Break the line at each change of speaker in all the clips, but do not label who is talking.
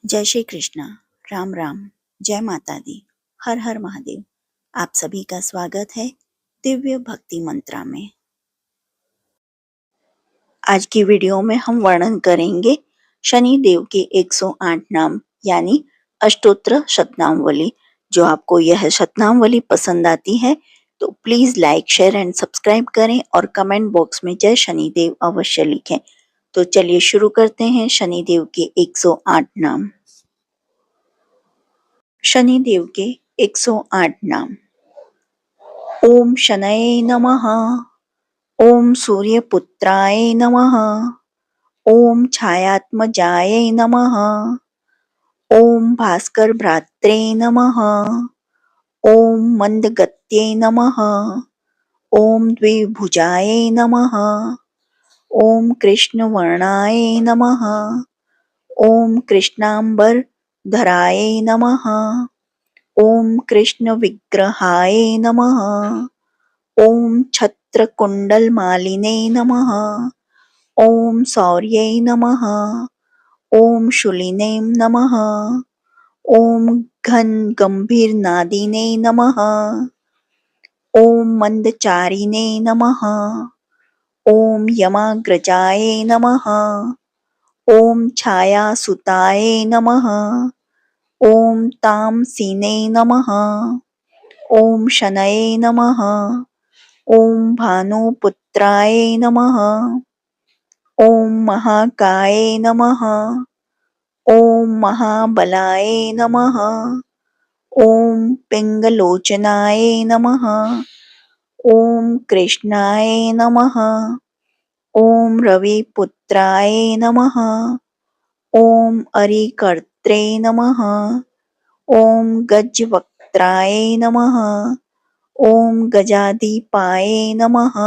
जय श्री कृष्ण, राम राम, जय माता दी, हर हर महादेव। आप सभी का स्वागत है दिव्य भक्ति मंत्रा में। आज की वीडियो में हम वर्णन करेंगे शनि देव के 108 नाम यानी अष्टोत्र शतनामवली। जो आपको यह शतनामवली पसंद आती है तो please like, share and subscribe करें और कमेंट बॉक्स में जय शनिदेव अवश्य लिखें। तो चलिए शुरू करते हैं शनिदेव के 108 नाम। शनि देव के 108 नाम। ओम शनये नमः। ओम सूर्यपुत्राय नमः। ओम छायात्मजाय नमः। ओम भास्कर भ्रात्रे नमः। ओम मंदगत्ये नमः। ओम द्विभुजाय नमः। ओम कृष्णवर्णाय नमः। ओम कृष्णांबर धराय नमः। ओम कृष्ण विग्रहाय नमः। ओम छत्रकुंडलमालिने नमः। ओम सौर्यै नमः। ओम शूलिने नमः। ओम घन गंभीर नादिने नमः। ओम मंदचारिणे नमः। ओम यमाग्रजाय नमः। ओम छायासुताय नमः। ओम तामसीने नमः। ओम शनये नमः। ओम भानुपुत्राय नमः। ओम महाकाय नमः। ओम महाबलाय नमः। ओम पिंगलोचनाय नमः। ओम कृष्णाय नमः। ओम रविपुत्राय नमः। ओम अरिकर्त्रे नमः। ओम गजवक्त्राय नमः। ओम गजाधिपाय नमः।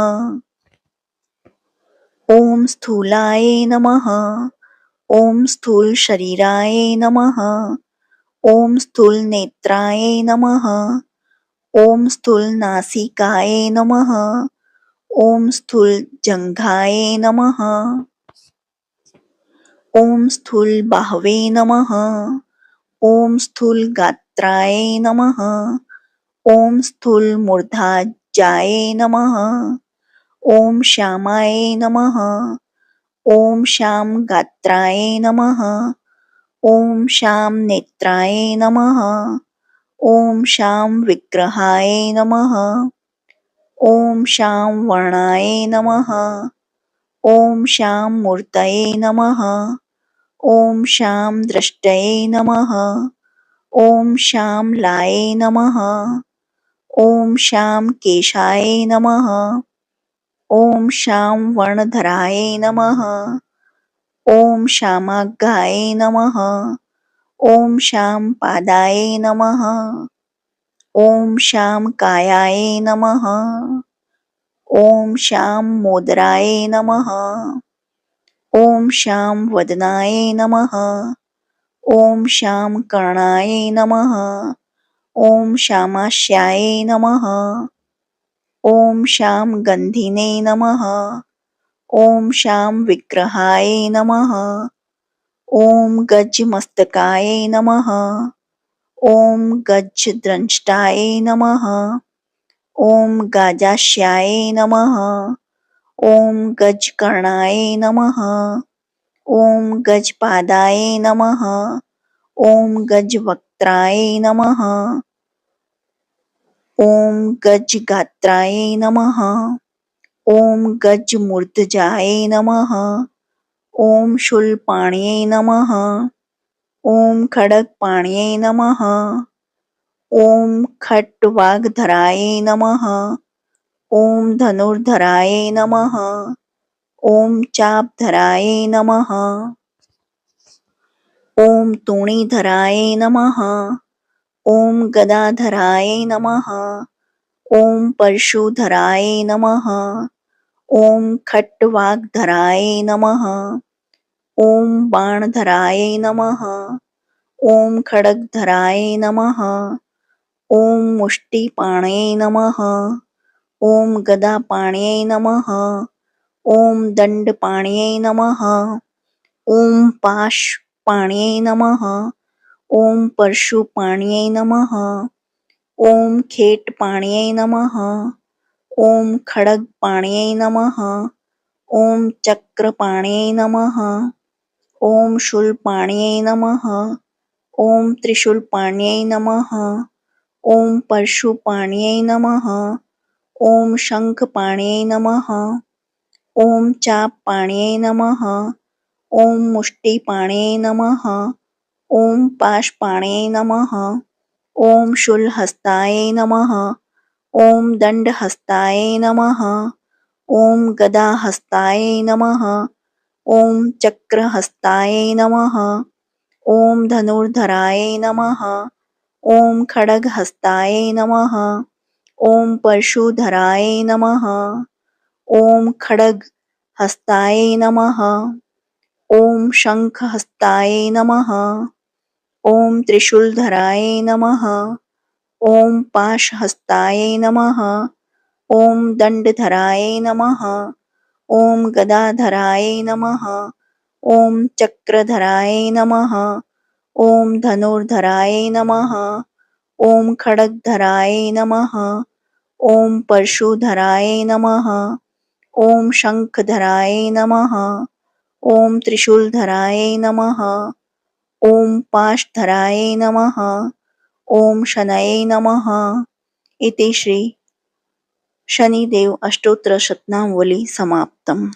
ओम स्थूलाय नमः। ओम स्थूल शरीराय नमः। ओम स्थूल नेत्राय नमः। ओम स्थूल नासिकाय नमः। ओम स्थूल जंघाय नमः। ओम स्थूल बाहवे नमः। ओम स्थूल गात्राय नमः। ओम स्थूल मूर्धाजाय नमः। ओम श्यामाय नमः। ओम श्याम गात्राय नमः। ओम श्याम नेत्राय नमः। ओम श्याम विग्रहाय नमः। ओम श्याम वर्णाय नमः। ओम श्याम मूर्तये नमः। ओम श्याम दृष्टये नमः। ओम श्याम लाये नमः। ओम श्याम केशाय नमः। ओम श्याम वर्णधराय नमः। ओम श्यामागाय नमः। ओम श्याम पादाय नमः। ओम श्याम कायाय नमः। ओम श्याम मोदराय नमः। ओम श्याम वदनाय नमः। ओम श्याम कर्णाय नमः। ओम श्यामास्याय नमः। ओम श्याम गंधिने नमः। ओम श्याम विग्रहाय नमः। ओम गजमस्तकाय नमः। ओम गजद्रष्टाय नमः। ओम गाजास्याय नमः। ओम गजकर्णाय नमः। ओम गजपादाय नमः। ओम गजवक्त्राय नमः। ओम गजगात्राय नमः। ओम गजमूर्धजाय नमः। ओम शूलपाण्ये नमः। ओम खड्गपाण्ये नमः। ओम खट्वाग्धराय नमः। ओम धनुर्धराय नमः। ओम चापधराय नमः। ओम तूणीधराय नमः। ओम गदाधराय नमः। ओम परशुधराय नमः। ओम खट्वाग्धराय नमः। ओम बाणधराय नमः। ओम खड्गधराय नमः। ओम मुष्टिपाण्ये नमः। ओम गदापाण्ये नमः। ओम दंडपाण्ये नमः। ओम पाण्यै नमः। ॐ परशुपाण्यै नमः। ॐ खेटपाण्यै नमः। ॐ खड्गपाण्यै नमः। ॐ चक्रपाण्यै नमः। ॐ शूलपाण्यै नमः। ॐ त्रिशूलपाण्यै नमः। ॐ परशुपाण्यै नमः। ॐ शङ्खपाण्यै नमः। ॐ चापपाण्यै नमः। ॐ मुष्टिपाण्यै नमः। ॐ पाशपाण्यै नमः। ॐ शूलहस्ताय नमः। ॐ दण्डहस्ताय नमः। ॐ गदाहस्ताय नमः। ॐ चक्रहस्ताय नमः। ॐ धनुर्धराय नमः। ॐ खड्गहस्ताय नमः। ॐ परशुधराय नमः। ॐ खड्गहस्ताय नमः। ॐ शङ्खहस्ताय नमः। ॐ त्रिशूलधराय नमः। ॐ पाशहस्ताय नमः। ॐ दण्डधराय नमः। ॐ गदाधराय नमः। ॐ चक्रधराय नमः। ॐ धनुर्धराय नमः। ॐ खड्गधराय नमः। ॐ परशुधराय नमः। ॐ शङ्खधराय नमः। ॐ त्रिशूलधराय नमः। ॐ पाशधराय नमः। ॐ शनये नमः। इति श्री शनिदेव अष्टोत्तर शतनामावली समाप्तम्।